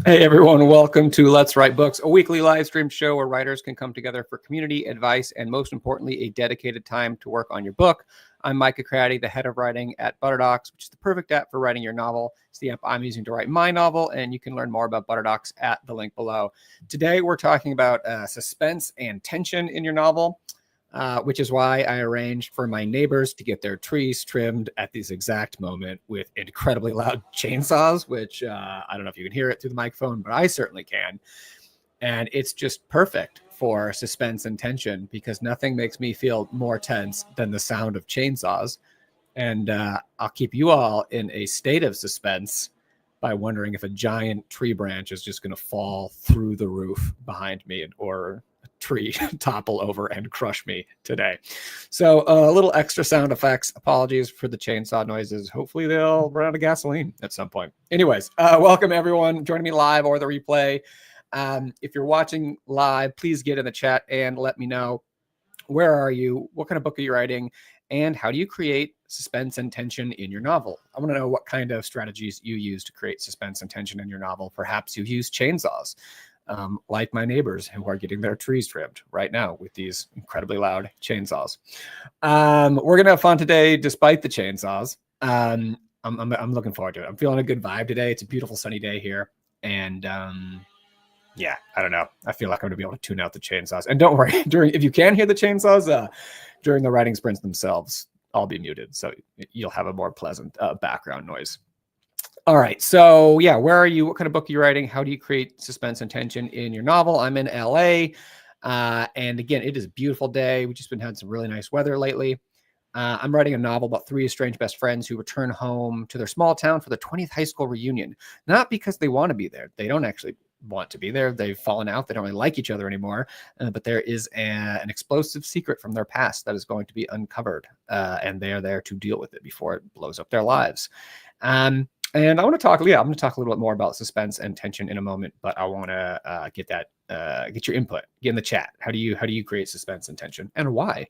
Hey everyone, welcome to Let's Write Books, a weekly live stream show where writers can come together for community, advice, and most importantly, a dedicated time to work on your book. I'm Micah Craddy, the head of writing at Butterdocs, which is the perfect app for writing your novel. It's the app I'm using to write my novel, and you can learn more about Butterdocs at the link below. Today, we're talking about suspense and tension in your novel. Which is why I arranged for my neighbors to get their trees trimmed at this exact moment with incredibly loud chainsaws, which I don't know if you can hear it through the microphone, but I certainly can. And it's just perfect for suspense and tension because nothing makes me feel more tense than the sound of chainsaws. And I'll keep you all in a state of suspense by wondering if a giant tree branch is just going to fall through the roof behind me or tree topple over and crush me today. So a little extra sound effects. Apologies for the chainsaw noises. Hopefully they'll run out of gasoline at some point. Anyways, welcome everyone joining me live or the replay. If you're watching live, please get in the chat and let me know, where are you? What kind of book are you writing? And how do you create suspense and tension in your novel? I want to know what kind of strategies you use to create suspense and tension in your novel. Perhaps you use chainsaws. Like my neighbors who are getting their trees trimmed right now with these incredibly loud chainsaws. We're going to have fun today, despite the chainsaws. I'm looking forward to it. I'm feeling a good vibe today. It's a beautiful sunny day here. And yeah, I don't know. I feel like I'm going to be able to tune out the chainsaws. And don't worry, if you can hear the chainsaws during the writing sprints themselves, I'll be muted. So you'll have a more pleasant background noise. All right. So yeah, where are you? What kind of book are you writing? How do you create suspense and tension in your novel? I'm in LA. And again, it is a beautiful day. We've just been having some really nice weather lately. I'm writing a novel about three estranged best friends who return home to their small town for their 20th high school reunion. Not because they want to be there. They don't actually want to be there. They've fallen out. They don't really like each other anymore. But there is an explosive secret from their past that is going to be uncovered. And they are there to deal with it before it blows up their lives. And I want to talk, I'm going to talk a little bit more about suspense and tension in a moment, but I want to get your input, get in the chat. How do you create suspense and tension, and why?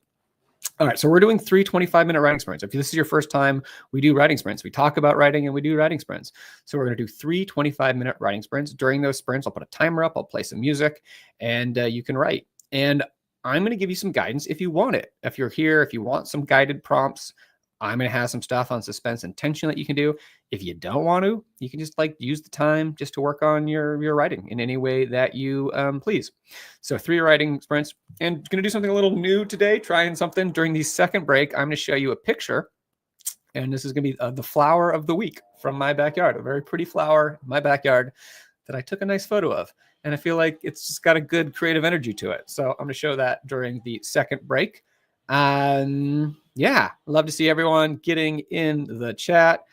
All right, so we're doing 3 25-minute writing sprints. If this is your first time, we do writing sprints. We talk about writing and we do writing sprints. So we're going to do 3 25-minute writing sprints. During those sprints, I'll put a timer up, I'll play some music, and you can write. And I'm going to give you some guidance if you want it. If you're here, if you want some guided prompts, I'm going to have some stuff on suspense and tension that you can do. If you don't want to, you can just use the time just to work on your writing in any way that you please. So 3 writing sprints, and going to do something a little new today, trying something during the second break. I'm going to show you a picture, and this is going to be the flower of the week from my backyard, a very pretty flower in my backyard that I took a nice photo of. And I feel like it's just got a good creative energy to it. So I'm going to show that during the second break. Yeah, love to see everyone getting in the chat.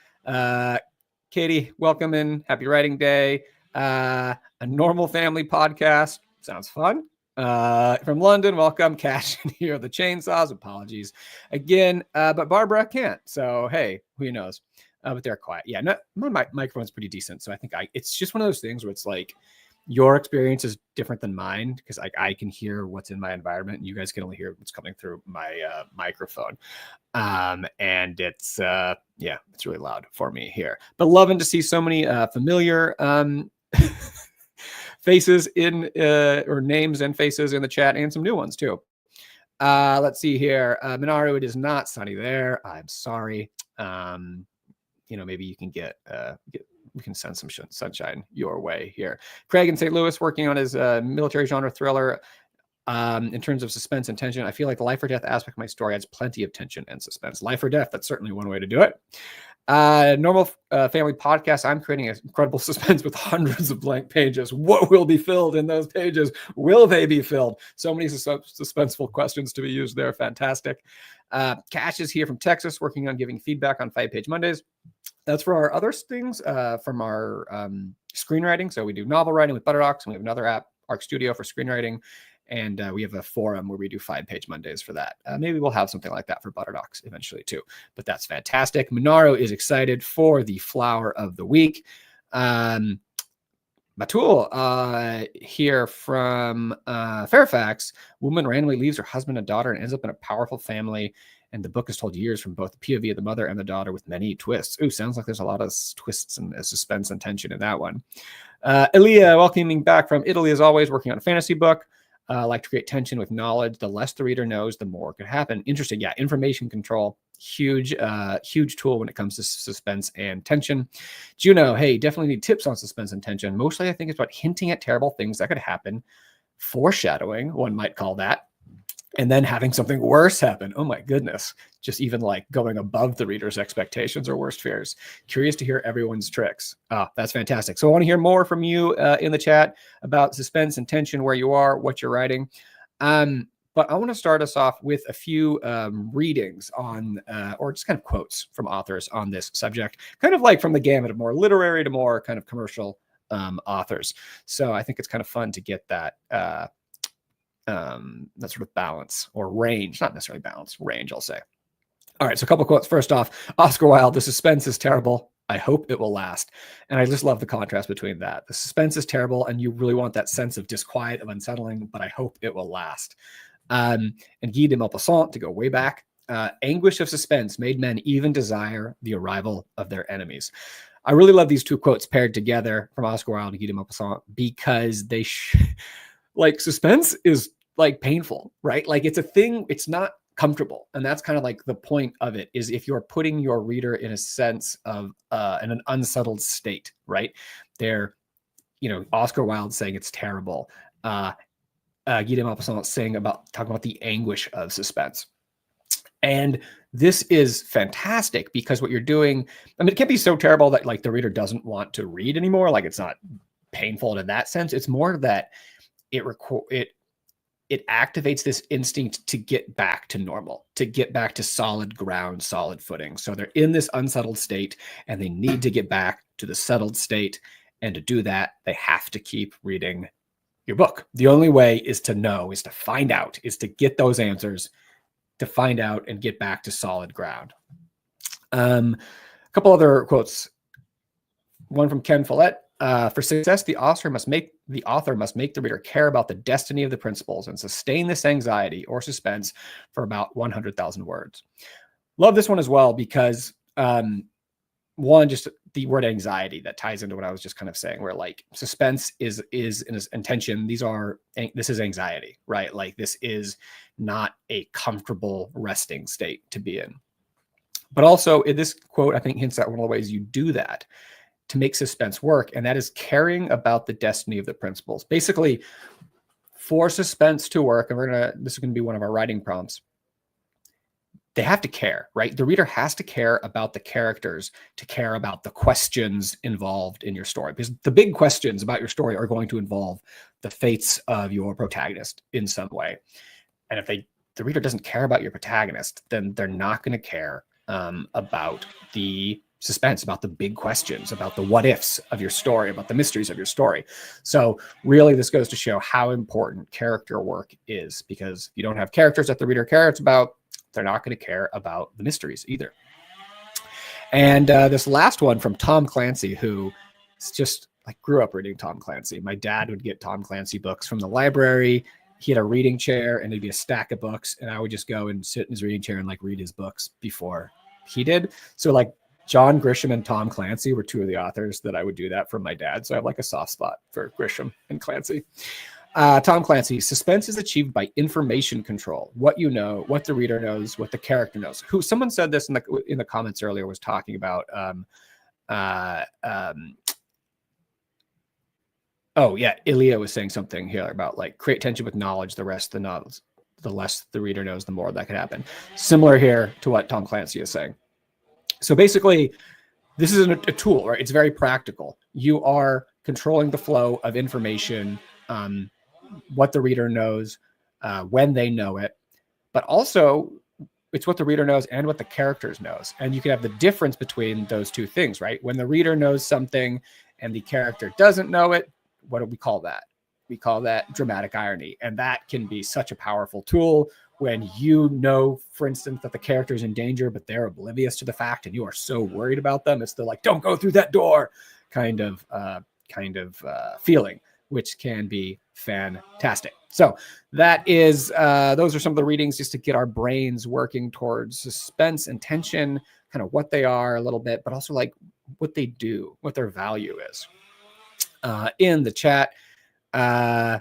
Katie, welcome in. Happy writing day. A normal family podcast. Sounds fun. From London, welcome. Cash in here, the chainsaws. Apologies again, but Barbara can't. So, hey, who knows? But they're quiet. Yeah, my microphone's pretty decent. So I think it's just one of those things where it's like, your experience is different than mine because I can hear what's in my environment and you guys can only hear what's coming through my microphone. And it's really loud for me here, but loving to see so many familiar faces in or names and faces in the chat, and some new ones too. Let's see here. Minaru, it is not sunny there. I'm sorry. Maybe you can we can send some sunshine your way here. Craig in St. Louis working on his military genre thriller. In terms of suspense and tension, I feel like the life or death aspect of my story adds plenty of tension and suspense. Life or death, that's certainly one way to do it. Normal family podcast, I'm creating an incredible suspense with hundreds of blank pages. What will be filled in those pages? Will they be filled? So many suspenseful questions to be used there. Fantastic. Cash is here from Texas working on giving feedback on 5-Page Mondays. That's for our other things from our screenwriting. So we do novel writing with Butterdocs, and we have another app, Arc Studio, for screenwriting. And we have a forum where we do 5-Page Mondays for that. Maybe we'll have something like that for Butterdocs eventually too. But that's fantastic. Monaro is excited for the flower of the week. Batul here from Fairfax. Woman randomly leaves her husband and daughter and ends up in a powerful family. And the book is told years from both the POV of the mother and the daughter with many twists. Ooh, sounds like there's a lot of twists and suspense and tension in that one. Elia, welcoming back from Italy as always, working on a fantasy book. Like to create tension with knowledge. The less the reader knows, the more could happen. Interesting. Yeah, information control. Huge tool when it comes to suspense and tension. Juno, hey, definitely need tips on suspense and tension. Mostly I think it's about hinting at terrible things that could happen. Foreshadowing, one might call that. And then having something worse happen. Oh my goodness. Just even like going above the reader's expectations or worst fears. Curious to hear everyone's tricks. That's fantastic. So I want to hear more from you in the chat about suspense and tension, where you are, what you're writing. But I want to start us off with a few readings on, or just kind of quotes from authors on this subject, kind of like from the gamut of more literary to more kind of commercial authors. So I think it's kind of fun to get that sort of balance or range, not necessarily balance, range, I'll say. All right, so a couple of quotes. First off, Oscar Wilde, the suspense is terrible. I hope it will last. And I just love the contrast between that. The suspense is terrible, and you really want that sense of disquiet, of unsettling, but I hope it will last. And Guy de Maupassant, to go way back, anguish of suspense made men even desire the arrival of their enemies. I really love these two quotes paired together from Oscar Wilde and Guy de Maupassant because they like suspense is like painful, right? Like it's a thing, it's not comfortable. And that's kind of like the point of it, is if you're putting your reader in a sense of in an unsettled state, right? They're, Oscar Wilde saying it's terrible. Guy de Maupassant talking about the anguish of suspense. And this is fantastic because what you're doing, I mean, it can't be so terrible that like the reader doesn't want to read anymore. Like it's not painful in that sense. It's more that it activates this instinct to get back to normal, to get back to solid ground, solid footing. So they're in this unsettled state and they need to get back to the settled state. And to do that, they have to keep reading your book. The only way is to know, is to find out, is to get those answers, to find out and get back to solid ground. A couple other quotes. One from Ken Follett. For success, the author must make the reader care about the destiny of the principles and sustain this anxiety or suspense for about 100,000 words. Love this one as well because one, just the word anxiety that ties into what I was just kind of saying, where like suspense is in tension. This is anxiety, right? Like this is not a comfortable resting state to be in. But also in this quote, I think hints at one of the ways you do that to make suspense work, and that is caring about the destiny of the principles. Basically, for suspense to work, and this is going to be one of our writing prompts, they have to care, right? The reader has to care about the characters, to care about the questions involved in your story, because the big questions about your story are going to involve the fates of your protagonist in some way. And if the reader doesn't care about your protagonist, then they're not going to care about the suspense, about the big questions, about the what ifs of your story, about the mysteries of your story. So really this goes to show how important character work is, because if you don't have characters that the reader cares about, they're not going to care about the mysteries either. And this last one from Tom Clancy, who just like grew up reading Tom Clancy. My dad would get Tom Clancy books from the library. He had a reading chair and it'd be a stack of books, and I would just go and sit in his reading chair and like read his books before he did. So like John Grisham and Tom Clancy were two of the authors that I would do that from my dad. So I have like a soft spot for Grisham and Clancy. Tom Clancy, suspense is achieved by information control. What you know, what the reader knows, what the character knows. Someone said this in the comments earlier, was talking about Ilya was saying something here about like create tension with knowledge, the less the reader knows, the more that could happen. Similar here to what Tom Clancy is saying. So basically, this is a tool, right? It's very practical. You are controlling the flow of information, what the reader knows, when they know it, but also it's what the reader knows and what the characters knows. And you can have the difference between those two things, right? When the reader knows something and the character doesn't know it, what do we call that? We call that dramatic irony. And that can be such a powerful tool when you know, for instance, that the character is in danger, but they're oblivious to the fact and you are so worried about them. It's the like, don't go through that door kind of kind of feeling, which can be fantastic. So that is, those are some of the readings just to get our brains working towards suspense and tension, kind of what they are a little bit, but also like what they do, what their value is. In the chat, yeah,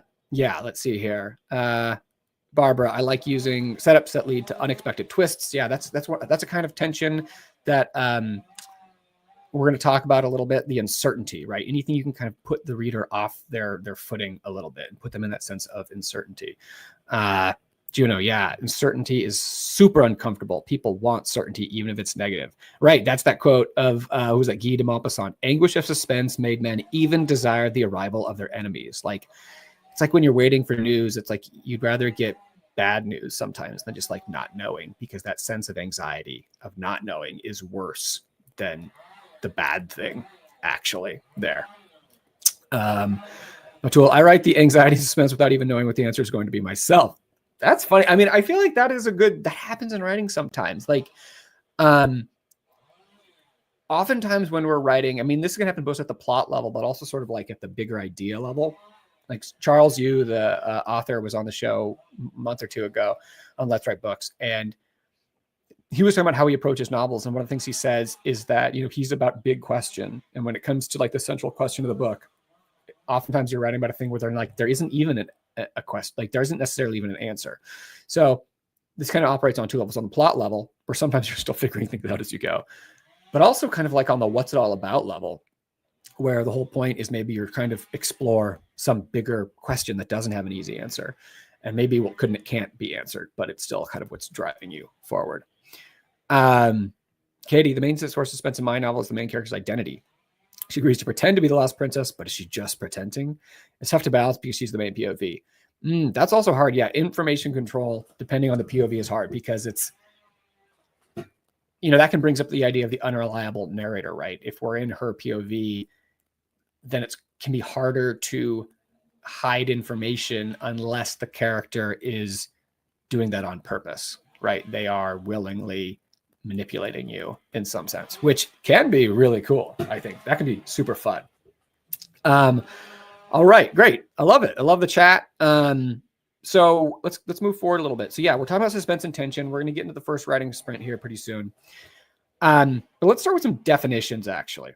let's see here. Barbara, I like using setups that lead to unexpected twists. Yeah, that's a kind of tension that we're going to talk about a little bit. The uncertainty, right? Anything you can kind of put the reader off their footing a little bit and put them in that sense of uncertainty. Juno, yeah, uncertainty is super uncomfortable. People want certainty, even if it's negative. Right, that's that quote of, who was that, Guy de Maupassant? Anguish of suspense made men even desire the arrival of their enemies. Like, it's like when you're waiting for news, it's like you'd rather get bad news sometimes than just like not knowing, because that sense of anxiety of not knowing is worse than the bad thing actually there. Matul, I write the anxiety suspense without even knowing what the answer is going to be myself. That's funny. I mean, I feel like that happens in writing sometimes. Like, oftentimes when we're writing, I mean, this is going to happen both at the plot level, but also sort of like at the bigger idea level. Like Charles Yu, the author, was on the show a month or two ago on Let's Write Books. And he was talking about how he approaches novels. And one of the things he says is that, he's about big question. And when it comes to like the central question of the book, oftentimes you're writing about a thing where there isn't even a question, like there isn't necessarily even an answer. So this kind of operates on two levels: on the plot level, where sometimes you're still figuring things out as you go, but also kind of like on the what's it all about level, where the whole point is maybe you're kind of explore some bigger question that doesn't have an easy answer. And maybe what can't be answered, but it's still kind of what's driving you forward. Katie, the main source of suspense in my novel is the main character's identity. She agrees to pretend to be the lost princess, but is she just pretending? It's tough to balance because she's the main POV. That's also hard. Yeah, information control, depending on the POV, is hard because it's, that can brings up the idea of the unreliable narrator, right? If we're in her POV, then it can be harder to hide information unless the character is doing that on purpose, right? They are willingly manipulating you in some sense, which can be really cool. I think that can be super fun. All right, great. I love it. I love the chat. So let's move forward a little bit. So yeah, we're talking about suspense and tension. We're going to get into the first writing sprint here pretty soon. But let's start with some definitions, actually,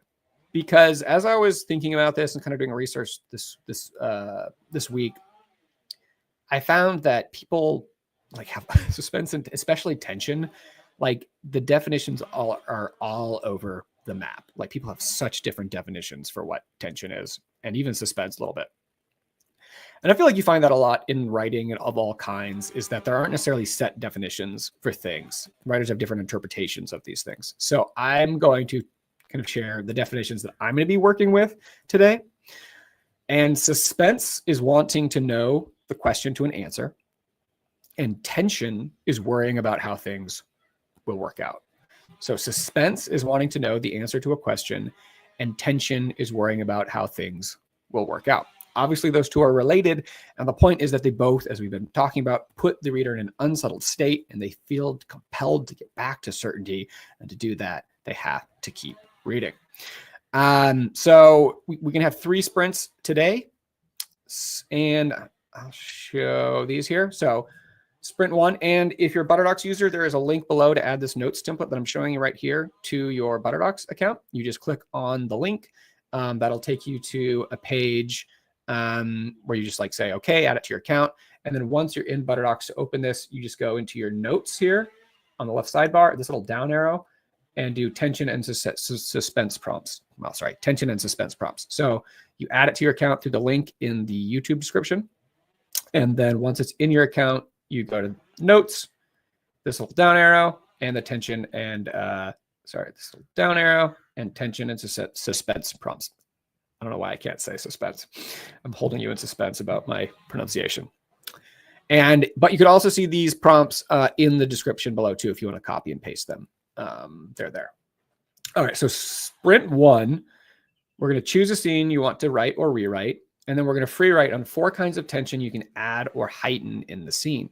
because as I was thinking about this and kind of doing research this week, I found that people like have suspense and especially tension. Like the definitions are all over the map. Like people have such different definitions for what tension is, and even suspense a little bit. And I feel like you find that a lot in writing of all kinds, is that there aren't necessarily set definitions for things. Writers have different interpretations of these things. So I'm going to kind of share the definitions that I'm going to be working with today. And suspense is wanting to know the question to an answer. And tension is worrying about how things will work out. So suspense is wanting to know the answer to a question, and tension is worrying about how things will work out. Obviously, those two are related, and the point is that they both, as we've been talking about, put the reader in an unsettled state, and they feel compelled to get back to certainty, and to do that, they have to keep reading. So we can have 3 sprints today, and I'll show these here. So Sprint 1, and if you're a ButterDocs user, there is a link below to add this notes template that I'm showing you right here to your ButterDocs account. You just click on the link. That'll take you to a page where you just like say, okay, add it to your account. And then once you're in ButterDocs to open this, you just go into your notes here on the left sidebar, this little down arrow, and do tension and suspense prompts. Well, sorry, tension and suspense prompts. So you add it to your account through the link in the YouTube description. And then once it's in your account, you go to notes, this little down arrow, and the tension and, this little down arrow, and tension and suspense prompts. I don't know why I can't say suspense. I'm holding you in suspense about my pronunciation. But you could also see these prompts in the description below too, if you want to copy and paste them. They're there. All right, so sprint 1, we're going to choose a scene you want to write or rewrite, and then we're going to free write on 4 kinds of tension you can add or heighten in the scene.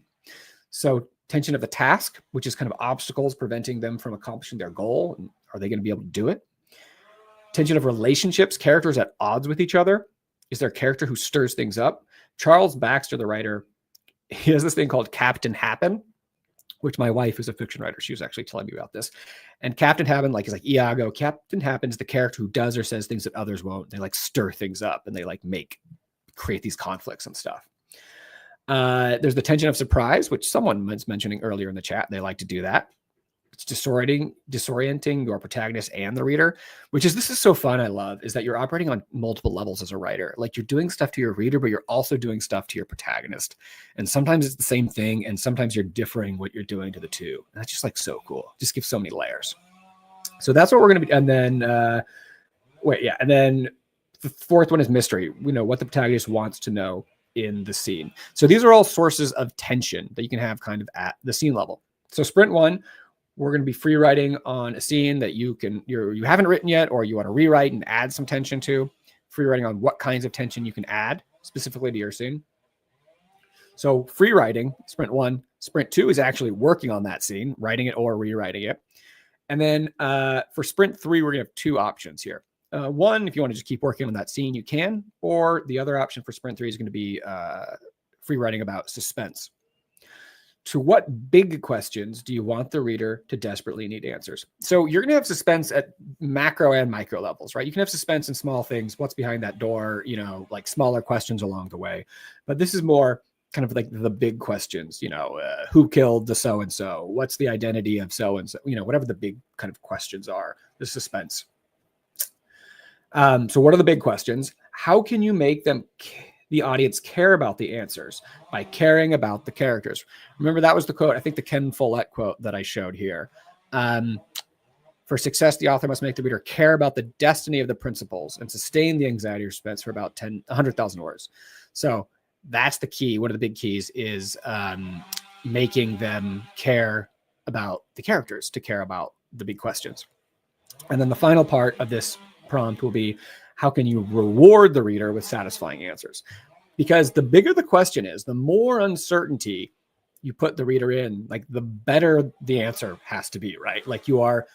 So tension of the task, which is kind of obstacles preventing them from accomplishing their goal. And are they going to be able to do it? tension of relationships, characters at odds with each other. Is there a character who stirs things up? Charles Baxter, the writer, he has this thing called Captain Happen, which my wife is a fiction writer. She was actually telling me about this. And Captain Happen, like, is like Iago. Captain Happen is the character who does or says things that others won't. They like stir things up and they like create these conflicts and stuff. There's the tension of surprise, which someone was mentioning earlier in the chat. They like to do that. It's disorienting your protagonist and the reader, this is so fun. I love is that you're operating on multiple levels as a writer. Like, you're doing stuff to your reader, but you're also doing stuff to your protagonist. And sometimes it's the same thing. And sometimes you're differing what you're doing to the two. And that's just like so cool. Just gives so many layers. So that's what we're going to be. And then, And then the fourth one is mystery. We know what the protagonist wants to know in the scene. So these are all sources of tension that you can have kind of at the scene level. So sprint 1, we're going to be free writing on a scene that you haven't written yet, or you want to rewrite and add some tension to. Free writing on what kinds of tension you can add specifically to your scene. So free writing, sprint 1. Sprint 2 is actually working on that scene, writing it or rewriting it. And then for sprint 3, we're going to have 2 options here. One, if you want to just keep working on that scene, you can. Or the other option for sprint 3 is going to be free writing about suspense. To what big questions do you want the reader to desperately need answers? So you're going to have suspense at macro and micro levels, right? You can have suspense in small things. What's behind that door? Like smaller questions along the way. But this is more kind of like the big questions, who killed the so-and-so? What's the identity of so-and-so? Whatever the big kind of questions are, the suspense. So what are the big questions? How can you make the audience care about the answers? By caring about the characters. Remember, that was the quote, I think the Ken Follett quote that I showed here. For success, the author must make the reader care about the destiny of the principles and sustain the anxiety or suspense for about 100,000 words. So that's the key. One of the big keys is making them care about the characters, to care about the big questions. And then the final part of this prompt will be, how can you reward the reader with satisfying answers? Because the bigger the question is, the more uncertainty you put the reader in, like the better the answer has to be, right? Like you are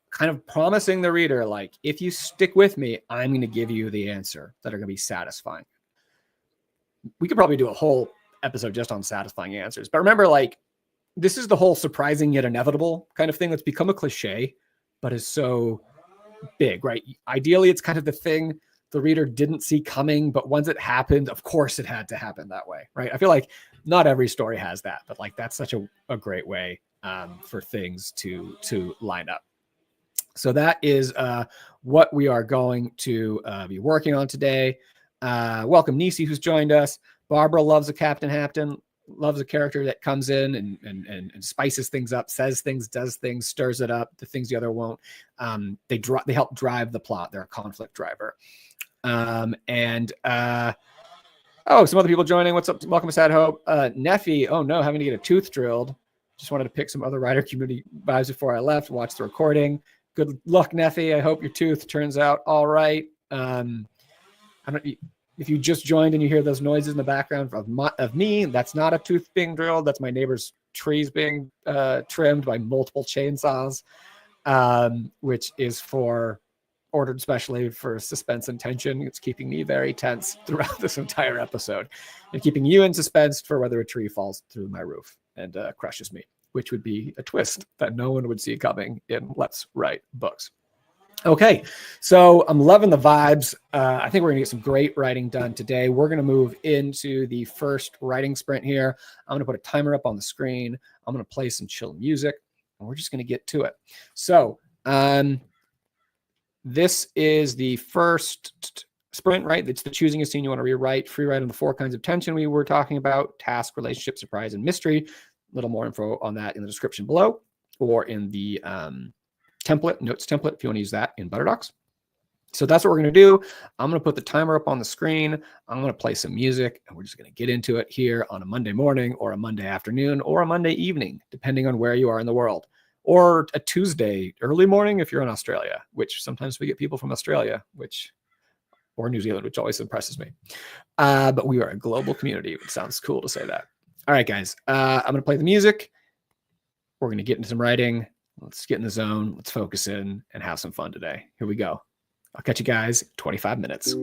kind of promising the reader, like, if you stick with me, I'm going to give you the answer that are going to be satisfying. We could probably do a whole episode just on satisfying answers. But remember, like, this is the whole surprising yet inevitable kind of thing that's become a cliche, but is so big, right? Ideally, it's kind of the thing the reader didn't see coming, but once it happened, of course it had to happen that way, right? I feel like not every story has that, but like that's such a great way for things to line up. So that is what we are going to be working on today. Welcome Nisi, who's joined us. Barbara loves a Captain Hampton, loves a character that comes in and spices things up, says things, does things, stirs it up, the things the other won't. They help drive the plot. They're a conflict driver. Some other people joining. What's up? Welcome to Sad Hope. Neffy, oh no, having to get a tooth drilled. Just wanted to pick some other writer community vibes before I left, watch the recording. Good luck, Neffy. I hope your tooth turns out all right. If you just joined and you hear those noises in the background of me, that's not a tooth being drilled. That's my neighbor's trees being trimmed by multiple chainsaws, which is ordered specially for suspense and tension. It's keeping me very tense throughout this entire episode and keeping you in suspense for whether a tree falls through my roof and crushes me, which would be a twist that no one would see coming in Let's Write Books. Okay, so I'm loving the vibes. I think we're going to get some great writing done today. We're going to move into the first writing sprint here. I'm going to put a timer up on the screen. I'm going to play some chill music, and we're just going to get to it. So this is the first sprint, right? It's the choosing a scene you want to rewrite, free write on the 4 kinds of tension we were talking about: task, relationship, surprise, and mystery. A little more info on that in the description below or in the notes template if you want to use that in ButterDocs. So that's what we're going to do. I'm going to put the timer up on the screen. I'm going to play some music, and we're just going to get into it here on a Monday morning or a Monday afternoon or a Monday evening, depending on where you are in the world, or a Tuesday early morning if you're in Australia, which sometimes we get people from Australia, or New Zealand, which always impresses me. But we are a global community. It sounds cool to say that. All right, guys, I'm going to play the music. We're going to get into some writing. Let's get in the zone. Let's focus in and have some fun today. Here we go. I'll catch you guys in 25 minutes.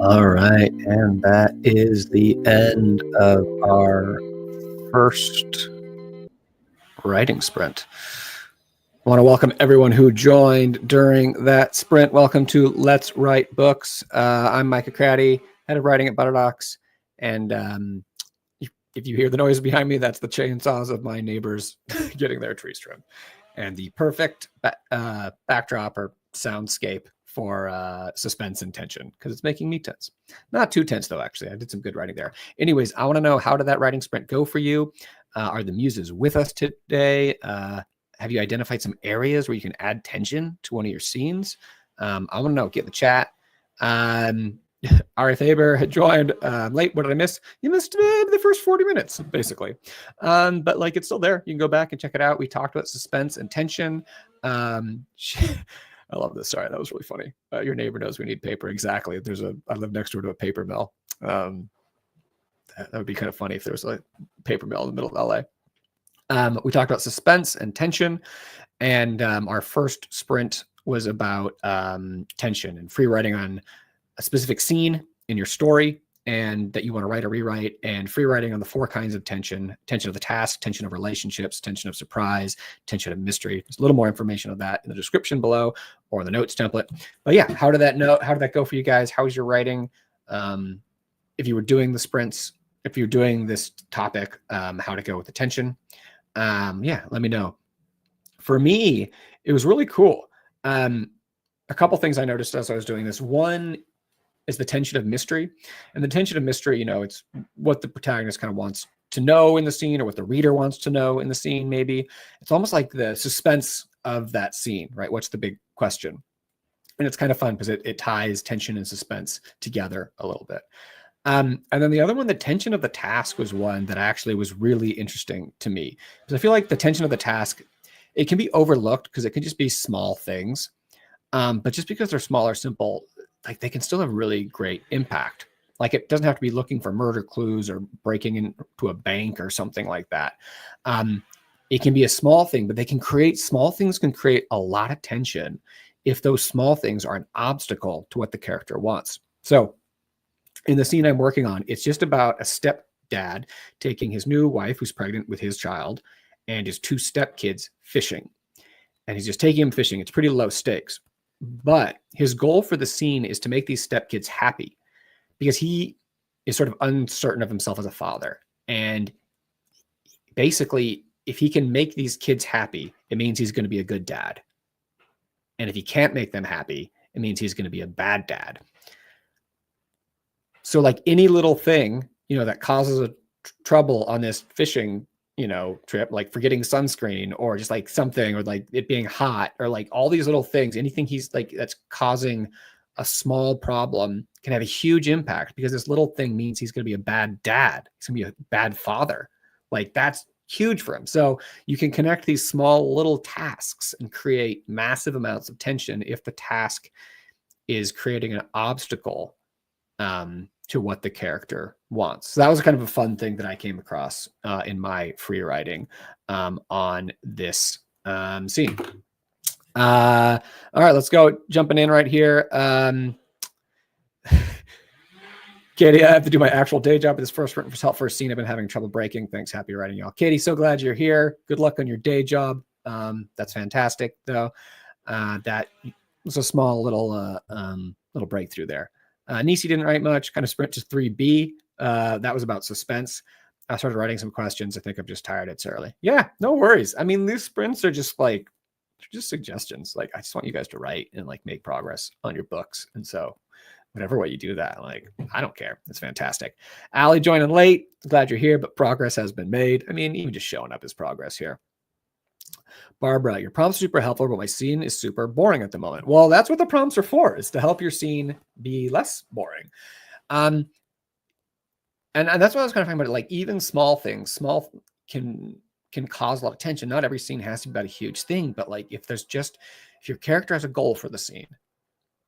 All right, and that is the end of our first writing sprint. I want to welcome everyone who joined during that sprint. Welcome to Let's Write Books. I'm Micah Craddy, head of writing at Butterdocs, and if you hear the noise behind me, that's the chainsaws of my neighbors getting their trees trimmed, and the perfect backdrop or soundscape for suspense and tension, because it's making me tense. Not too tense, though, actually. I did some good writing there. Anyways, I want to know, how did that writing sprint go for you? Are the muses with us today? Have you identified some areas where you can add tension to one of your scenes? I want to know. Get in the chat. Ari Faber had joined late. What did I miss? You missed the first 40 minutes, basically. But like, it's still there. You can go back and check it out. We talked about suspense and tension. I love this. Sorry, that was really funny. Your neighbor knows we need paper. Exactly. I live next door to a paper mill. That would be kind of funny if there was a paper mill in the middle of LA. We talked about suspense and tension, and our first sprint was about tension and free writing on a specific scene in your story and that you want to write or rewrite, and free writing on the 4 kinds of tension: tension of the task, tension of relationships, tension of surprise, tension of mystery. There's a little more information on that in the description below or in the notes template. But yeah, how did that go for you guys? How was your writing? If you were doing the sprints, if you're doing this topic, how to go with the tension. Yeah, let me know. For me, it was really cool. A couple things I noticed as I was doing this. One is the tension of mystery. And the tension of mystery, it's what the protagonist kind of wants to know in the scene, or what the reader wants to know in the scene, maybe. It's almost like the suspense of that scene, right? What's the big question? And it's kind of fun because it ties tension and suspense together a little bit. And then the other one, the tension of the task, was one that actually was really interesting to me, because I feel like the tension of the task, it can be overlooked because it can just be small things. But just because they're small or simple, like, they can still have really great impact. Like, it doesn't have to be looking for murder clues or breaking into a bank or something like that. It can be a small thing, but small things can create a lot of tension if those small things are an obstacle to what the character wants. So in the scene I'm working on, it's just about a stepdad taking his new wife, who's pregnant, with his child and his 2 stepkids fishing. And he's just taking them fishing. It's pretty low stakes. But his goal for the scene is to make these stepkids happy, because he is sort of uncertain of himself as a father. And basically, if he can make these kids happy, it means he's going to be a good dad. And if he can't make them happy, it means he's going to be a bad dad. So like, any little thing, that causes a trouble on this fishing trip, like forgetting sunscreen, or just like something, or like it being hot, or like all these little things, anything he's like that's causing a small problem can have a huge impact, because this little thing means he's going to be a bad dad. He's going to be a bad father. Like, that's huge for him. So you can connect these small little tasks and create massive amounts of tension if the task is creating an obstacle to what the character wants. So that was kind of a fun thing that I came across in my free writing on this scene. All right, let's go. Jumping in right here. Katie, I have to do my actual day job at this first scene. I've been having trouble breaking. Thanks. Happy writing, y'all. Katie, so glad you're here. Good luck on your day job. That's fantastic, though. That was a small little breakthrough there. Nisi didn't write much, kind of sprint to 3B. That was about suspense. I started writing some questions. I think I'm just tired. It's early. Yeah, no worries. I mean, these sprints are just suggestions. Like, I just want you guys to write and like make progress on your books. And so whatever way you do that, like, I don't care. It's fantastic. Allie joining late. Glad you're here, but progress has been made. I mean, even just showing up is progress here. Barbara, your prompts are super helpful, but my scene is super boring at the moment. Well, that's what the prompts are for, is to help your scene be less boring. And that's what I was kind of talking about. Like, even small things, can cause a lot of tension. Not every scene has to be about a huge thing, but like, if your character has a goal for the scene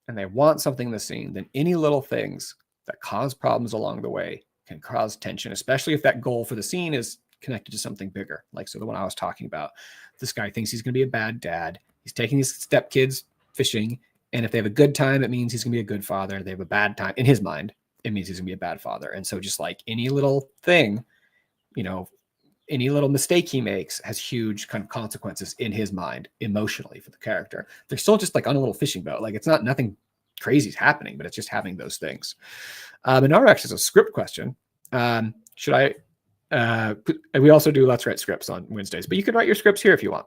and they want something in the scene, then any little things that cause problems along the way can cause tension, especially if that goal for the scene is connected to something bigger. Like, so the one I was talking about, this guy thinks he's going to be a bad dad. He's taking his stepkids fishing. And if they have a good time, it means he's going to be a good father. If they have a bad time, in his mind, it means he's going to be a bad father. And so just like any little thing, any little mistake he makes has huge kind of consequences in his mind emotionally for the character. They're still just like on a little fishing boat. Like it's not nothing crazy is happening, but it's just having those things. And now actually is a script question. Should I, we also do Let's Write scripts on Wednesdays, but you can write your scripts here if you want.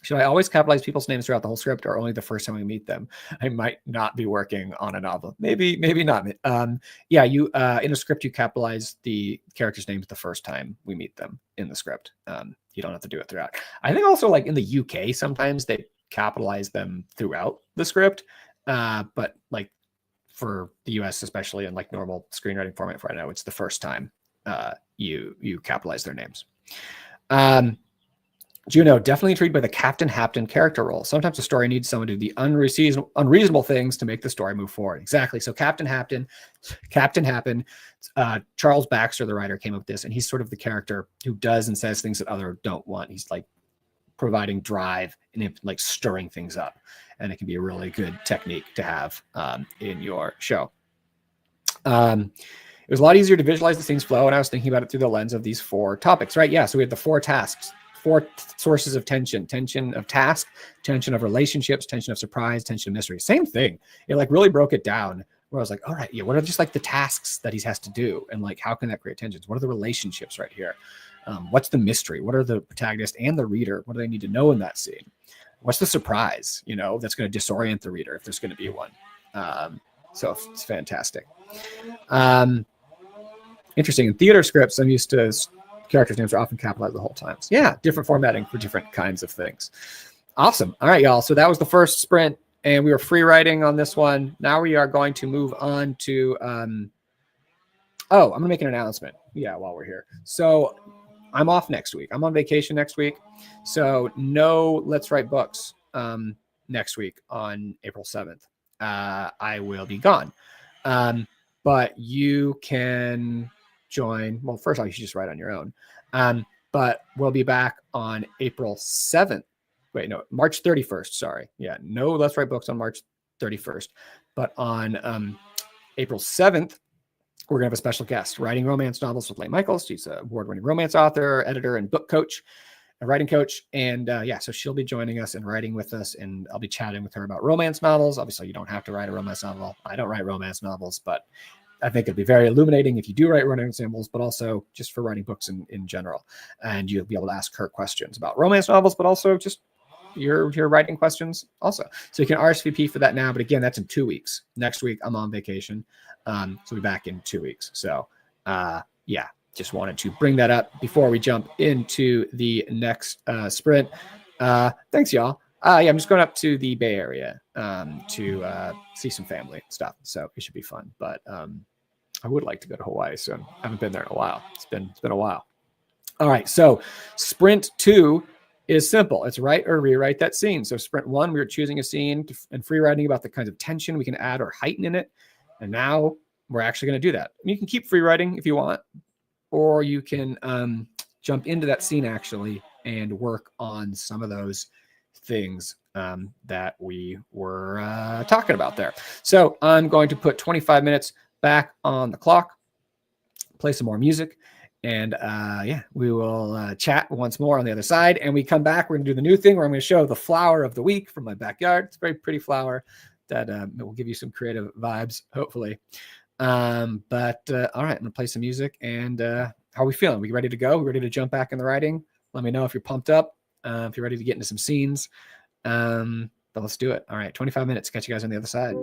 Should I always capitalize people's names throughout the whole script or only the first time we meet them? I might not be working on a novel. Maybe not. Yeah, you in a script, you capitalize the characters' names the first time we meet them in the script. You don't have to do it throughout. I think also like in the UK, sometimes they capitalize them throughout the script. But like for the US, especially in like normal screenwriting format right now, it's the first time you capitalize their names. Juno, definitely intrigued by the Captain Hapton character role. Sometimes a story needs someone to do the unreasonable things to make the story move forward. Exactly. So Captain Hapton, Charles Baxter, the writer, came up with this, and he's sort of the character who does and says things that others don't want. He's like providing drive and like stirring things up. And it can be a really good technique to have in your show. It was a lot easier to visualize the scene's flow, and I was thinking about it through the lens of these 4 topics, right? Yeah, so we had the 4 tasks. 4 sources of tension of task, tension of relationships, tension of surprise, tension of mystery. Same thing. It like really broke it down where I was like, all right, yeah, what are just like the tasks that he has to do? And like, how can that create tensions? What are the relationships right here? What's the mystery? What are the protagonist and the reader? What do they need to know in that scene? What's the surprise, that's going to disorient the reader if there's going to be one? So it's fantastic. Interesting. In theater scripts, I'm used to characters' names are often capitalized the whole time. So yeah, different formatting for different kinds of things. Awesome. All right, y'all. So that was the first sprint, and we were free writing on this one. Now we are going to move on to, I'm going to make an announcement. Yeah, while we're here. So I'm off next week. I'm on vacation next week. So no Let's Write books next week on April 7th. I will be gone. But you can join. Well, first off, you should just write on your own. But we'll be back on April 7th. Wait, no, March 31st. Sorry. Yeah, no Let's Write books on March 31st. But on April 7th, we're going to have a special guest writing romance novels with Leigh Michaels. She's an award-winning romance author, editor, and book coach, a writing coach. And so she'll be joining us and writing with us, and I'll be chatting with her about romance novels. Obviously, you don't have to write a romance novel. I don't write romance novels, but I think it'll be very illuminating if you do write romance novels, but also just for writing books in general. And you'll be able to ask her questions about romance novels, but also just your writing questions also. So you can RSVP for that now. But again, that's in 2 weeks. Next week, I'm on vacation. So we'll be back in 2 weeks. So just wanted to bring that up before we jump into the next sprint. Thanks, y'all. I'm just going up to the Bay Area to see some family stuff. So it should be fun. But I would like to go to Hawaii soon. I haven't been there in a while. It's been a while. All right. So sprint 2 is simple. It's write or rewrite that scene. So sprint 1, we were choosing a scene and free writing about the kinds of tension we can add or heighten in it. And now we're actually going to do that. You can keep free writing if you want, or you can jump into that scene actually and work on some of those things that we were talking about there. So I'm going to put 25 minutes back on the clock, play some more music, and we will chat once more on the other side. And we come back, we're going to do the new thing where I'm going to show the flower of the week from my backyard. It's a very pretty flower that will give you some creative vibes, hopefully. All right, I'm going to play some music. And how are we feeling? We ready to go? We ready to jump back in the writing? Let me know if you're pumped up. If you're ready to get into some scenes, but let's do it. All right, 25 minutes. Catch you guys on the other side.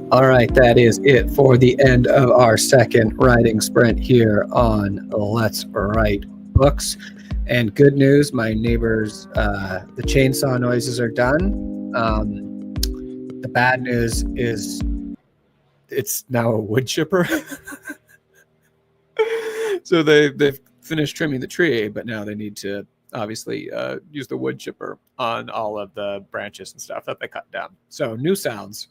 All right, that is it for the end of our second writing sprint here on Let's Write Books. And good news, my neighbors, the chainsaw noises are done. The bad news is it's now a wood chipper. So they've finished trimming the tree, but now they need to obviously use the wood chipper on all of the branches and stuff that they cut down. So new sounds.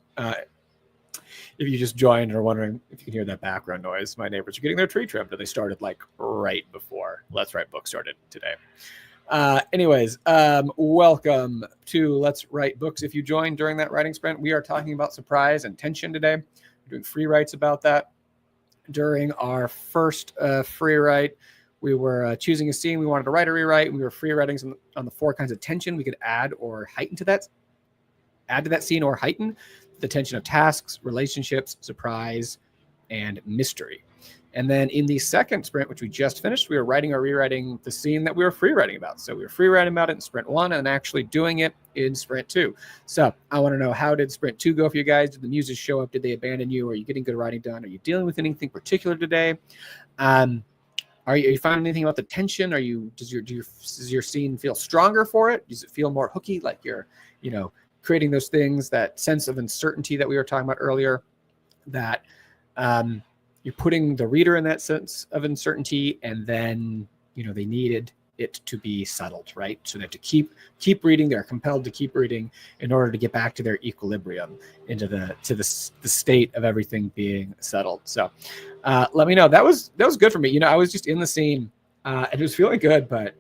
If you just joined or wondering if you can hear that background noise, my neighbors are getting their tree trimmed, and they started like right before Let's Write Books started today. Anyways, welcome to Let's Write Books. If you joined during that writing sprint, we are talking about surprise and tension today. We're doing free writes about that. During our first free write, we were choosing a scene we wanted to write or rewrite, and we were free writing on the 4 kinds of tension we could add or heighten to that. Add to that scene or heighten the tension of tasks, relationships, surprise, and mystery. And then in the second sprint, which we just finished, we were writing or rewriting the scene that we were free writing about. So we were free writing about it in sprint 1 and actually doing it in sprint 2. So I want to know, how did sprint 2 go for you guys? Did the muses show up? Did they abandon you? Are you getting good writing done? Are you dealing with anything particular today? Are you finding anything about the tension? Does your scene feel stronger for it? Does it feel more hooky, like you're, creating those things, that sense of uncertainty that we were talking about earlier, that you're putting the reader in that sense of uncertainty, and then, they needed it to be settled, right? So they have to keep reading. They're compelled to keep reading in order to get back to their equilibrium, into the state of everything being settled. So let me know. That was good for me. I was just in the scene and it was feeling good, but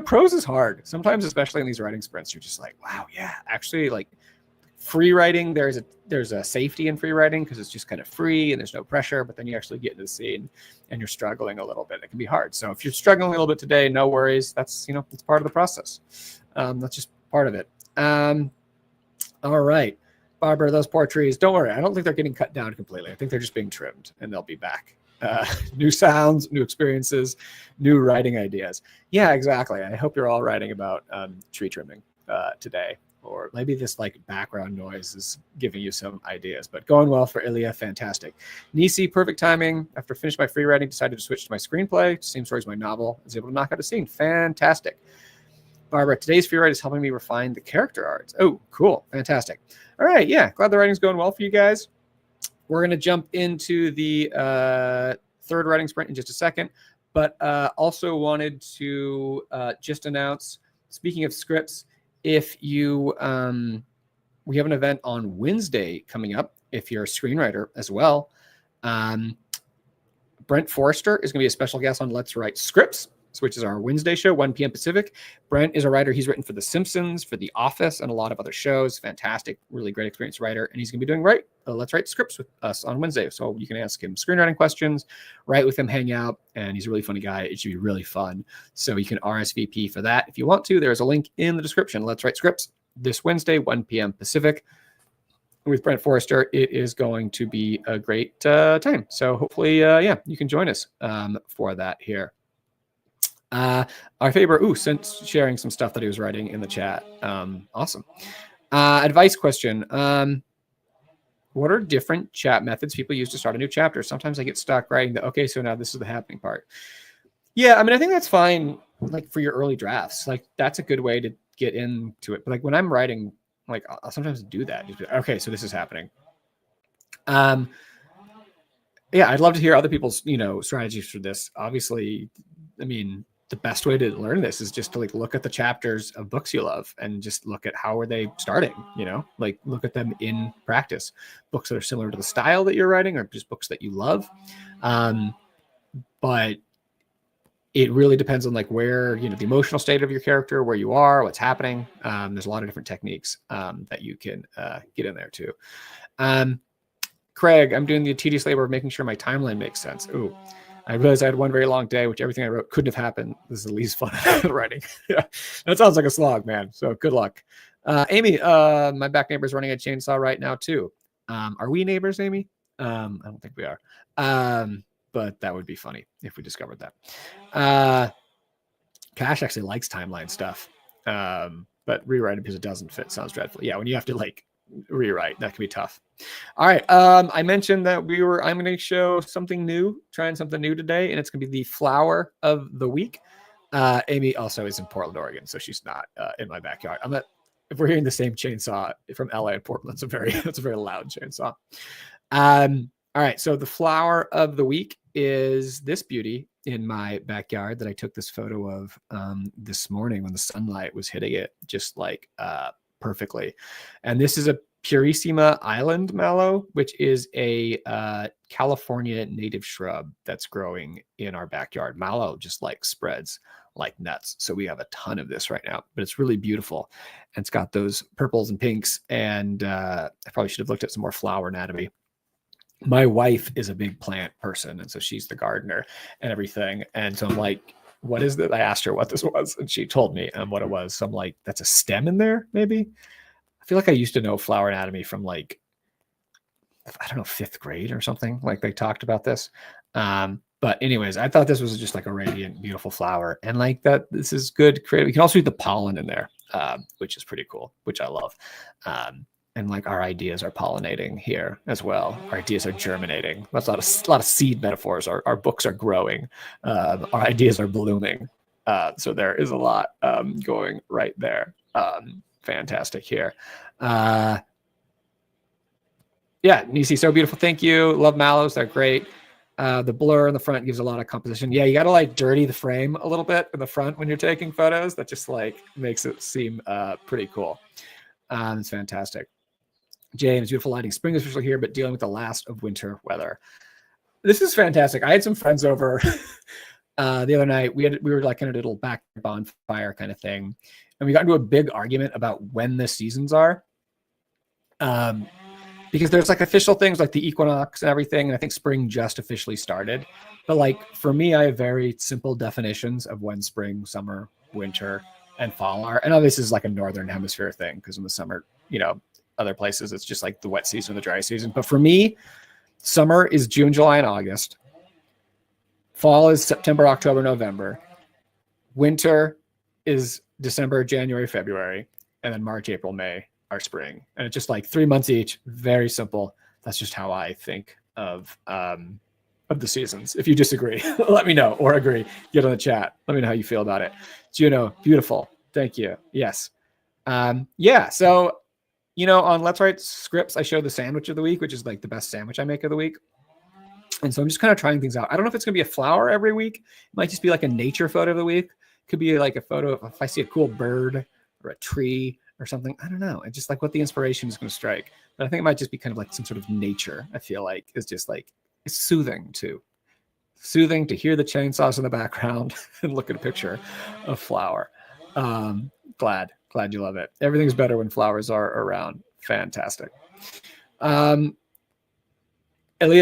prose is hard sometimes, especially in these writing sprints. You're just like, wow, yeah, actually, like free writing, there's a safety in free writing because it's just kind of free and there's no pressure. But then you actually get into the scene and you're struggling a little bit. It can be hard. So if you're struggling a little bit today, no worries. That's it's part of the process. That's just part of it. All right, Barbara, those poor trees. Don't worry. I don't think they're getting cut down completely. I think they're just being trimmed, and they'll be back. New sounds, new experiences, new writing ideas. Yeah, exactly. I hope you're all writing about tree trimming today, or maybe this like background noise is giving you some ideas. But going well for Ilya, fantastic. Nisi, perfect timing. After finishing my free writing, decided to switch to my screenplay. Same story as my novel. I was able to knock out a scene. Fantastic. Barbara, today's free write is helping me refine the character arts. Oh, cool. Fantastic. All right. Yeah, glad the writing's going well for you guys. We're going to jump into the third writing sprint in just a second, but also wanted to just announce, speaking of scripts, if you, we have an event on Wednesday coming up, if you're a screenwriter as well. Brent Forrester is going to be a special guest on Let's Write Scripts, which is our Wednesday show, 1 p.m. Pacific. Brent is a writer. He's written for The Simpsons, for The Office, and a lot of other shows. Fantastic, really great experienced writer. And he's going to be doing Let's Write Scripts with us on Wednesday. So you can ask him screenwriting questions, write with him, hang out. And he's a really funny guy. It should be really fun. So you can RSVP for that if you want to. There's a link in the description. Let's Write Scripts this Wednesday, 1 p.m. Pacific. With Brent Forrester, it is going to be a great time. So hopefully, you can join us for that here. Our favorite, since sharing some stuff that he was writing in the chat. Awesome. Advice question. What are different chat methods people use to start a new chapter? Sometimes I get stuck writing okay, so now this is the happening part. Yeah, I mean, I think that's fine, like for your early drafts. Like that's a good way to get into it. But like when I'm writing, like I'll sometimes do that. Just be, okay, so this is happening. Yeah, I'd love to hear other people's, strategies for this. Obviously, I mean, the best way to learn this is just to like look at the chapters of books you love and just look at how are they starting, like look at them in practice. Books that are similar to the style that you're writing, or just books that you love. But it really depends on like where, the emotional state of your character, where you are, what's happening. There's a lot of different techniques that you can get in there too. Craig, I'm doing the tedious labor of making sure my timeline makes sense. Ooh, I realized I had one very long day, which everything I wrote couldn't have happened. This is the least fun writing. Yeah, that sounds like a slog, man. So good luck. Amy, my back neighbor's running a chainsaw right now too. Are we neighbors, Amy? I don't think we are. But that would be funny if we discovered that. Cash actually likes timeline stuff. But rewriting because it doesn't fit sounds dreadful. Yeah, when you have to like rewrite. That can be tough. All right. I mentioned that I'm going to show something new, trying something new today, and it's going to be the flower of the week. Amy also is in Portland, Oregon, so she's not in my backyard. If we're hearing the same chainsaw from LA and Portland, it's a very loud chainsaw. All right. So the flower of the week is this beauty in my backyard that I took this photo of this morning when the sunlight was hitting it just like perfectly. And this is a Purissima Island mallow, which is a California native shrub that's growing in our backyard. Mallow just like spreads like nuts. So we have a ton of this right now, but it's really beautiful. And it's got those purples and pinks. And I probably should have looked at some more flower anatomy. My wife is a big plant person, and so she's the gardener and everything. And so I'm like, what is that? I asked her what this was, and she told me what it was. So I'm like, that's a stem in there, maybe? I feel like I used to know flower anatomy from like, I don't know, 5th grade or something. Like they talked about this. But anyways, I thought this was just like a radiant, beautiful flower. And like that, this is good creative. You can also eat the pollen in there, which is pretty cool, which I love. And like our ideas are pollinating here as well. Our ideas are germinating. That's a lot of seed metaphors. Our books are growing. Our ideas are blooming. So there is a lot going right there. Fantastic here. Yeah, Nisi, so beautiful. Thank you. Love mallows. They're great. The blur in the front gives a lot of composition. Yeah, you got to like dirty the frame a little bit in the front when you're taking photos. That just like makes it seem pretty cool. It's fantastic. James, beautiful lighting. Spring is officially here, but dealing with the last of winter weather. This is fantastic. I had some friends over the other night. We were like in a little back bonfire kind of thing, and we got into a big argument about when the seasons are. Because there's like official things like the equinox and everything, and I think spring just officially started. But like for me, I have very simple definitions of when spring, summer, winter, and fall are. And obviously this is like a northern hemisphere thing, because in the summer, other places it's just like the wet season or the dry season. But for me, summer is June, July, and August. Fall is September, October, November. Winter is December, January, February, and then March, April, May are spring. And it's just like 3 months each. Very simple. That's just how I think of the seasons. If you disagree, let me know, or agree. Get on the chat. Let me know how you feel about it. Juno, beautiful. Thank you. Yes. Yeah. So, on Let's Write Scripts, I show the sandwich of the week, which is like the best sandwich I make of the week. And so I'm just kind of trying things out. I don't know if it's going to be a flower every week. It might just be like a nature photo of the week. Could be like a photo of if I see a cool bird or a tree or something. I don't know. It's just like what the inspiration is going to strike. But I think it might just be kind of like some sort of nature. I feel like it's just like, it's soothing too. Soothing to hear the chainsaws in the background and look at a picture of flower. Glad you love it. Everything's better when flowers are around. Fantastic. Elia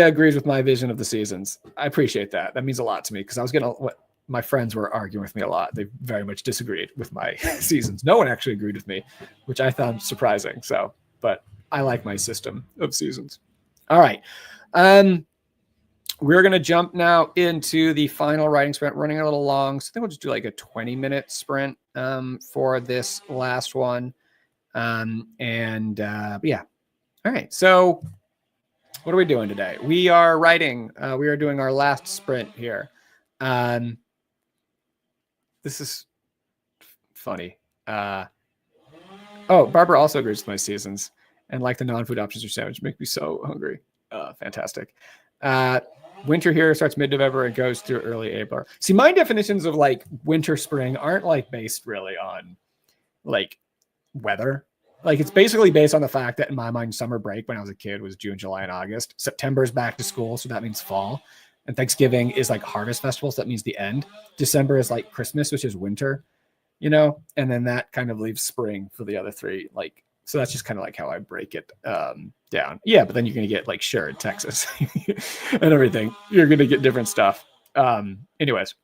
agrees with my vision of the seasons. I appreciate that. That means a lot to me, because I was what my friends were arguing with me a lot. They very much disagreed with my seasons. No one actually agreed with me, which I found surprising. So, but I like my system of seasons. All right. We're going to jump now into the final writing sprint, running a little long. So I think we'll just do like a 20-minute sprint for this last one. Yeah. All right. So what are we doing today? We are writing. We are doing our last sprint here. This is funny. Oh, Barbara also agrees with my seasons, and like the non-food options or sandwich make me so hungry. Fantastic. Winter here starts mid-November and goes through early April. See, my definitions of like winter, spring aren't like based really on like weather. Like it's basically based on the fact that in my mind, summer break when I was a kid was June, July, and August. September is back to school, so that means fall. And Thanksgiving is like harvest festival, so that means the end. December is like Christmas, which is winter, and then that kind of leaves spring for the other three. Like, so that's just kind of like how I break it down. Yeah, but then you're going to get like in Texas and everything. You're going to get different stuff. Anyways.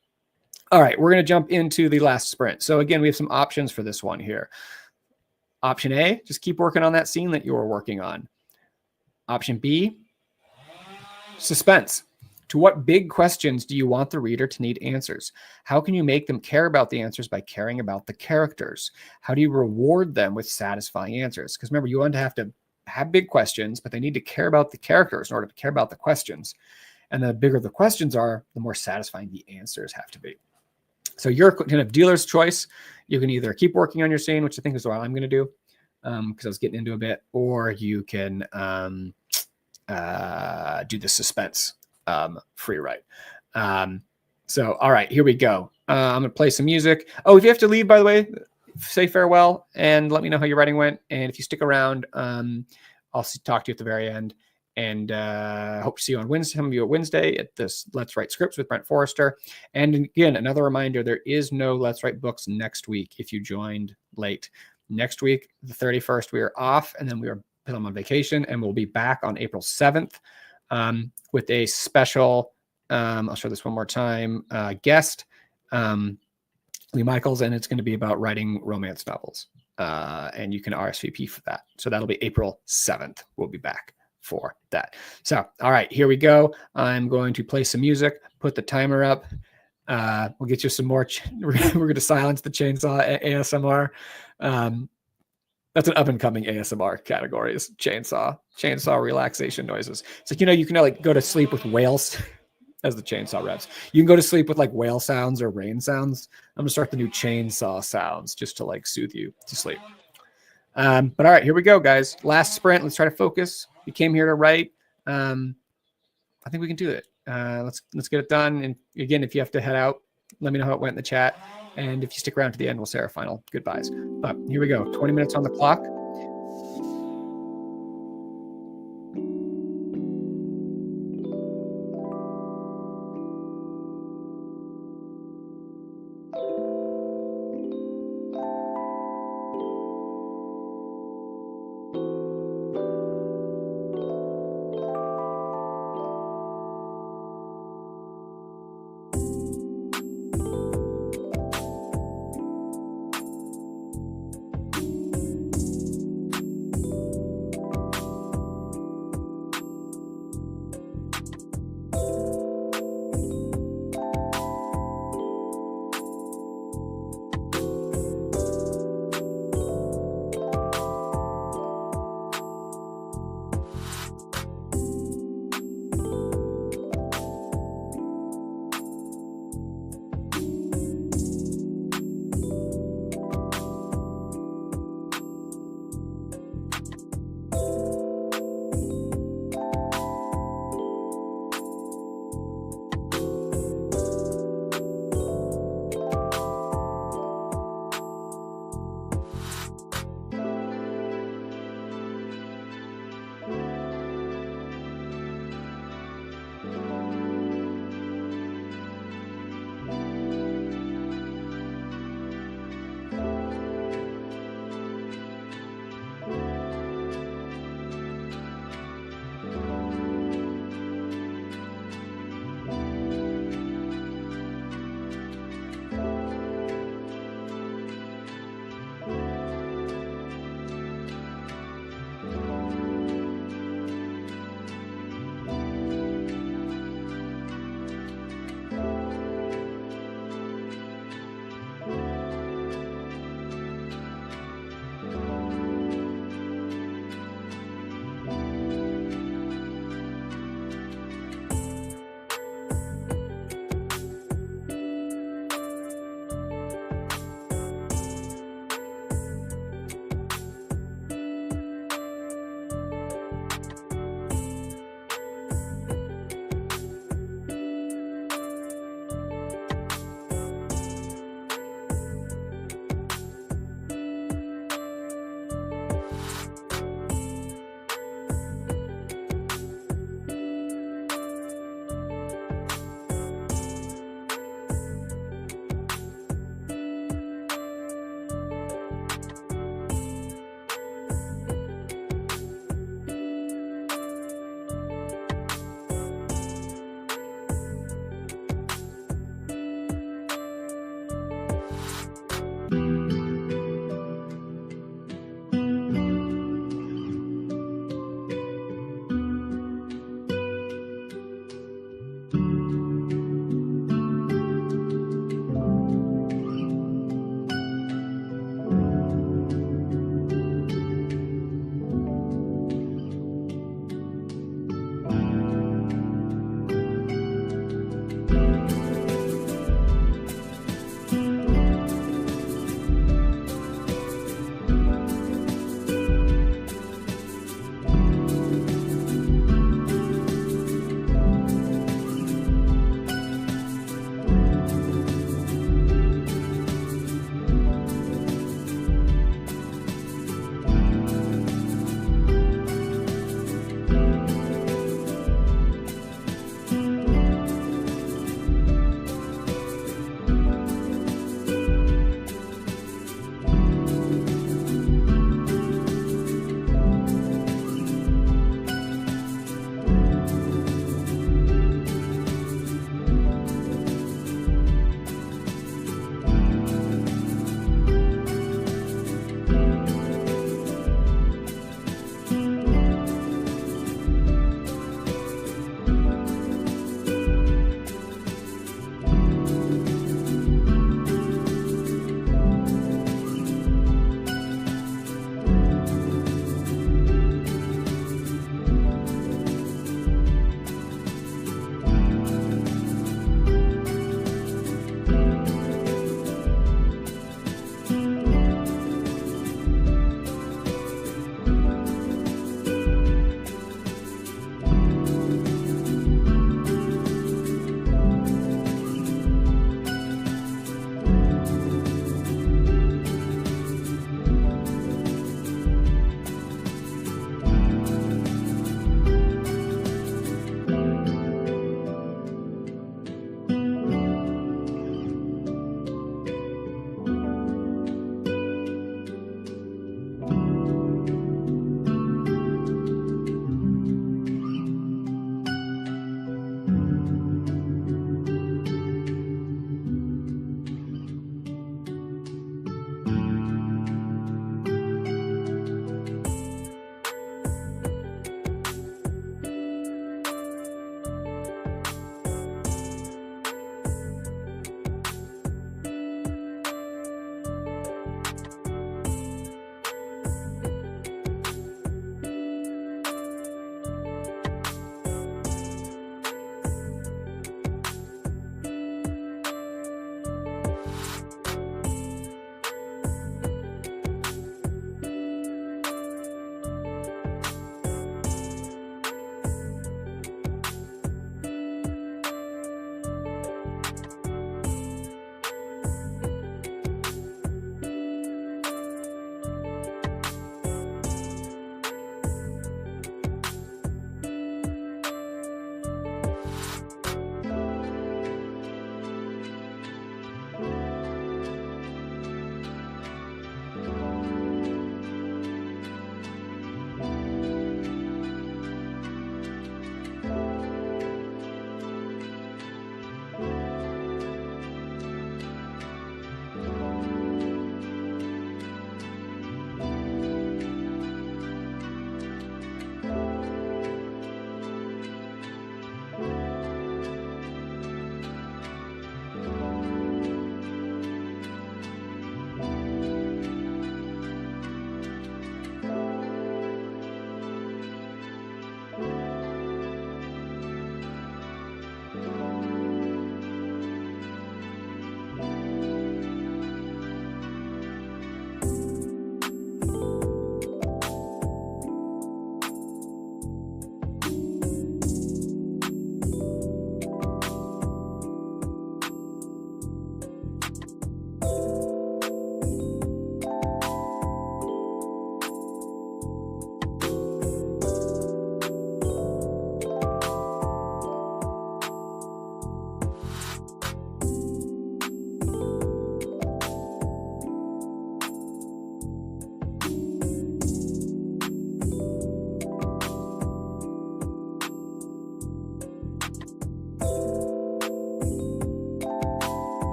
All right, we're going to jump into the last sprint. So again, we have some options for this one here. Option A, just keep working on that scene that you were working on. Option B, suspense. To what big questions do you want the reader to need answers? How can you make them care about the answers by caring about the characters? How do you reward them with satisfying answers? Because remember, you want to have to have big questions, but they need to care about the characters in order to care about the questions. And the bigger the questions are, the more satisfying the answers have to be. So you're kind of dealer's choice. You can either keep working on your scene, which I think is what I'm going to do, because I was getting into a bit, or you can do the suspense free write. So, all right, here we go. I'm going to play some music. Oh, if you have to leave, by the way, say farewell and let me know how your writing went. And if you stick around, I'll talk to you at the very end. And hope to see you on Wednesday, some of you at Wednesday at this Let's Write Scripts with Brent Forrester. And again, another reminder, there is no Let's Write Books next week if you joined late. Next week, the 31st, we are off, and then I'm on vacation, and we'll be back on April 7th with a special, I'll show this one more time, guest, Lee Michaels, and it's going to be about writing romance novels. And you can RSVP for that. So that'll be April 7th. We'll be back for that. So, all right, here we go. I'm going to play some music, put the timer up. We'll get you some more. We're going to silence the chainsaw ASMR. That's an up-and-coming ASMR category, is chainsaw relaxation noises. It's like, you can like go to sleep with whales as the chainsaw revs. You can go to sleep with like whale sounds or rain sounds. I'm gonna start the new chainsaw sounds just to like soothe you to sleep. But all right, here we go, guys. Last sprint. Let's try to focus. You came here to write. I think we can do it. Let's get it done. And again, if you have to head out, let me know how it went in the chat. And if you stick around to the end, we'll say our final goodbyes. But here we go. 20 minutes on the clock.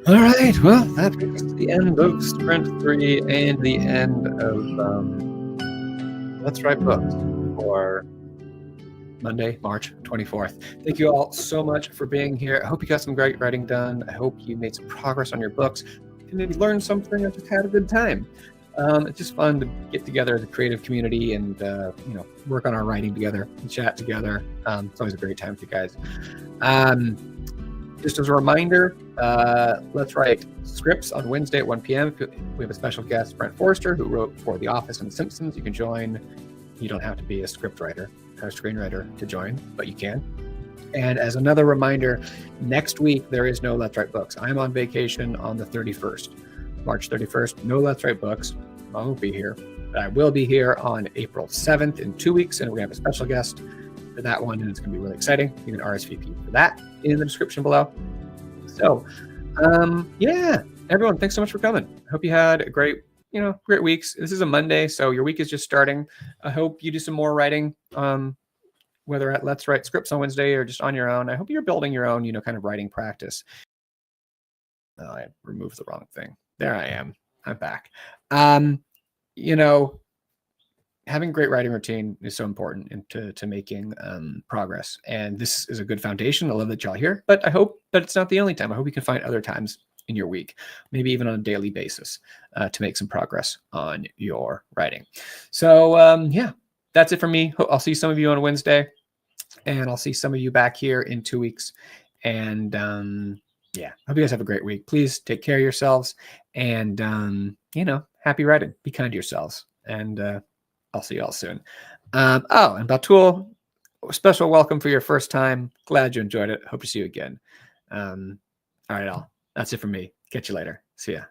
All right. Well, that brings us to the end of Sprint 3 and the end of Let's Write Books for Monday, March 24th. Thank you all so much for being here. I hope you got some great writing done. I hope you made some progress on your books and maybe learned something or just had a good time. It's just fun to get together as a creative community and work on our writing together and chat together. It's always a great time with you guys. Just as a reminder, Let's Write scripts on Wednesday at 1 p.m. We have a special guest, Brent Forrester, who wrote for The Office and The Simpsons. You can join. You don't have to be a script writer or a screenwriter to join, but you can. And as another reminder, next week there is no Let's Write Books. I'm on vacation on the 31st, March 31st. No Let's Write Books. I won't be here. But I will be here on April 7th in 2 weeks, and we're going to have a special guest for that one, and it's going to be really exciting. You can RSVP for that in the description below. So, everyone, thanks so much for coming. I hope you had a great weeks. This is a Monday, so your week is just starting. I hope you do some more writing, whether at Let's Write Scripts on Wednesday or just on your own. I hope you're building your own, kind of writing practice. Oh, I removed the wrong thing. There I am. I'm back. Having a great writing routine is so important to making progress. And this is a good foundation. I love that y'all here, but I hope that it's not the only time. I hope you can find other times in your week, maybe even on a daily basis, to make some progress on your writing. So that's it for me. I'll see some of you on Wednesday, and I'll see some of you back here in 2 weeks. And hope you guys have a great week. Please take care of yourselves, and happy writing. Be kind to yourselves, and I'll see you all soon. And Batul, special welcome for your first time. Glad you enjoyed it. Hope to see you again. All right, all. That's it from me. Catch you later. See ya.